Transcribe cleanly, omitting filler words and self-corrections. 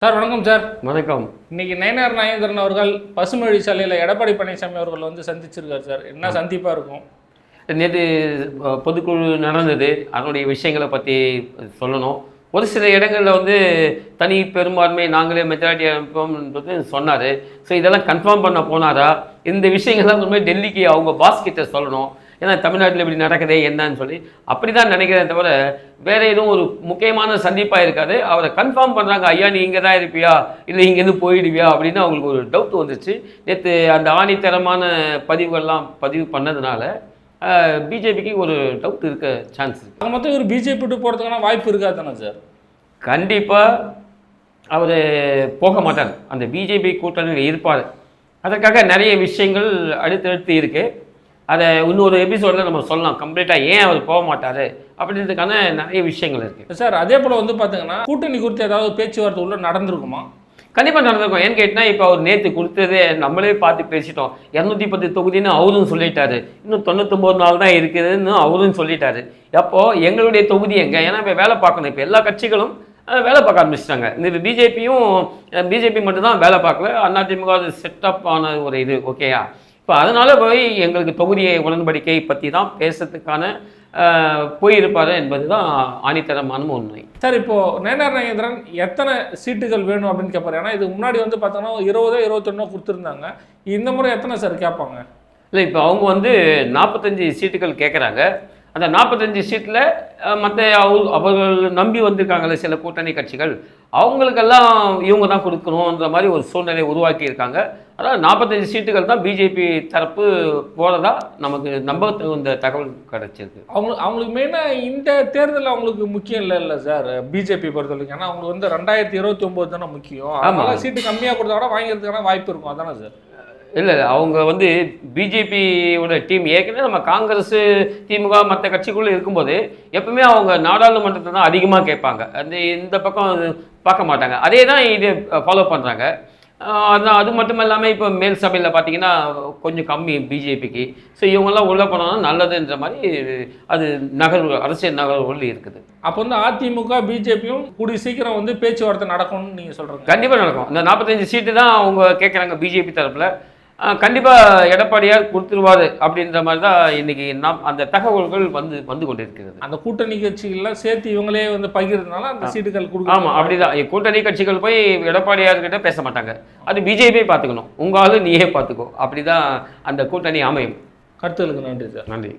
Sir வணக்கம் sir. வணக்கம். இன்னைக்கு நயனார் நாகேந்திரன் அவர்கள் பசுமொழி சாலையில் எடப்பாடி பழனிசாமி அவர்கள் வந்து சந்திச்சிருக்காரு சார். என்ன சந்திப்பாக இருக்கும்? நேற்று பொதுக்குழு நடந்தது, அதனுடைய விஷயங்களை பற்றி சொல்லணும். ஒரு சில இடங்களில் வந்து தனி பெரும்பான்மை நாங்களே மெஜாரிட்டி அனுப்போம்ன்றது சொன்னார். ஸோ இதெல்லாம் கன்ஃபார்ம் பண்ண போனாரா? இந்த விஷயங்கள்லாம் ரொம்ப டெல்லிக்கு அவங்க பாஸ் கிட்ட சொல்லணும். ஏன்னா தமிழ்நாட்டில் இப்படி நடக்குதே என்னன்னு சொல்லி அப்படி தான் நினைக்கிறேன் தவிர வேறு எதுவும் ஒரு முக்கியமான சந்திப்பாக இருக்காது. அவரை கன்ஃபார்ம் பண்ணுறாங்க, ஐயா நீ இங்கே தான் இருப்பியா இல்லை இங்கேருந்து போயிடுவியா அப்படின்னு அவங்களுக்கு ஒரு டவுட் வந்துச்சு. நேற்று அந்த ஆணித்தரமான பதிவுகள்லாம் பதிவு பண்ணதுனால பிஜேபிக்கு ஒரு டவுட் இருக்க சான்ஸ் இருக்குது. அவங்க மொத்தம் இவர் பிஜேபி விட்டு போகிறதுக்கான வாய்ப்பு இருக்காது தானே சார்? கண்டிப்பாக அவர் போக மாட்டார், அந்த பிஜேபி கூட்டணியில் இருப்பார். அதற்காக நிறைய விஷயங்கள் அடுத்தடுத்து இருக்குது. அதை இன்னொரு எபிசோடில் நம்ம சொல்லலாம் கம்ப்ளீட்டாக ஏன் அவர் போக மாட்டார் அப்படின்றதுக்கான நிறைய விஷயங்கள் இருக்குது சார். அதே போல் வந்து பார்த்தீங்கன்னா கூட்டணி குறித்து ஏதாவது பேச்சுவார்த்தை உள்ள நடந்திருக்குமா? கண்டிப்பாக நடந்திருக்கும். ஏன்னு கேட்டால் இப்போ அவர் நேற்று கொடுத்ததே நம்மளே பார்த்து பேசிட்டோம். 210 தொகுதின்னு அவரும் சொல்லிட்டாரு, இன்னும் 99 நாள் தான் இருக்குதுன்னு அவரும் சொல்லிட்டாரு. அப்போது எங்களுடைய தொகுதி எங்கே? ஏன்னா இப்போ வேலை பார்க்கணும். இப்போ எல்லா கட்சிகளும் வேலை பார்க்க ஆரம்பிச்சிட்டாங்க. இந்த பிஜேபி மட்டும்தான் வேலை பார்க்கல, அதிமுக அது செட்டப் ஆன ஒரு இது ஓகேயா. இப்போ அதனால் போய் எங்களுக்கு தொகுதியை உடன்படிக்கை பற்றி தான் பேசுறதுக்கான போயிருப்பார் என்பது தான் ஆணித்தரமான உண்மை. சார், இப்போது நயனார் நாகேந்திரன் எத்தனை சீட்டுகள் வேணும் அப்படின்னு கேட்பாரு. ஏன்னா இதுக்கு முன்னாடி வந்து பார்த்தோன்னா 20-21 கொடுத்துருந்தாங்க. இந்த முறை எத்தனை சார் கேட்பாங்க? இல்லை, இப்போ அவங்க வந்து 45 சீட்டுகள் கேட்குறாங்க. அந்த 45 சீட்டில் மற்ற அவர்கள் நம்பி வந்திருக்காங்கல்ல சில கூட்டணி கட்சிகள், அவங்களுக்கெல்லாம் இவங்க தான் கொடுக்கணுன்ற மாதிரி ஒரு சூழ்நிலையை உருவாக்கியிருக்காங்க. அதாவது 45 சீட்டுகள் தான் பிஜேபி தரப்பு போகிறதா நமக்கு நம்ப இந்த தகவல் கிடைச்சிருக்கு. அவங்களுக்கு மெயினாக இந்த தேர்தல் அவங்களுக்கு முக்கியம் இல்லை சார் பிஜேபி பொறுத்தவரைக்கும். ஏன்னா அவங்களுக்கு வந்து 2029 தானே முக்கியம். அதனால் சீட்டு கம்மியாக கொடுத்தா கூட வாங்கிறதுக்கான வாய்ப்பு இருக்கும். அதானே சார்? இல்லை, அவங்க வந்து பிஜேபியோட டீம் ஏற்கனவே நம்ம காங்கிரஸ் திமுக மற்ற கட்சிக்குள்ளே இருக்கும்போது எப்பவுமே அவங்க நாடாளுமன்றத்தை தான் அதிகமாக கேட்பாங்க. இந்த பக்கம் பார்க்க மாட்டாங்க. அதே தான் இது ஃபாலோ பண்ணுறாங்க. அது மட்டும் இல்லாமல் இப்போ மேல் சபையில் பார்த்தீங்கன்னா கொஞ்சம் கம்மி பிஜேபிக்கு. ஸோ இவங்கெல்லாம் உள்ளே போனோம்னா நல்லதுன்ற மாதிரி அது அரசியல் நகர்வுகள் இருக்குது. அப்போ வந்து அதிமுக பிஜேபியும் கூடிய சீக்கிரம் வந்து பேச்சுவார்த்தை நடக்கும்னு நீங்கள் சொல்கிறீங்க? கண்டிப்பாக நடக்கும். இந்த 45 சீட்டு தான் அவங்க கேட்குறாங்க பிஜேபி தரப்பில். கண்டிப்பாக எடப்பாடியார் கொடுத்துருவார் அப்படின்ற மாதிரி தான் இன்றைக்கி அந்த தகவல்கள் வந்து கொண்டிருக்கிறது. அந்த கூட்டணி கட்சிகள்லாம் சேர்த்து இவங்களே வந்து பகிர்றதுனால அந்த சீட்டுகள் கொடுக்கும். ஆமாம், அப்படிதான். கூட்டணி கட்சிகள் போய் எடப்பாடியார்கிட்ட பேச மாட்டாங்க, அது பிஜேபியே பார்த்துக்கணும். உங்களால் நீயே பார்த்துக்கோ, அப்படி தான் அந்த கூட்டணி அமையும். கருத்துகளுக்கு நன்றி சார். நன்றி.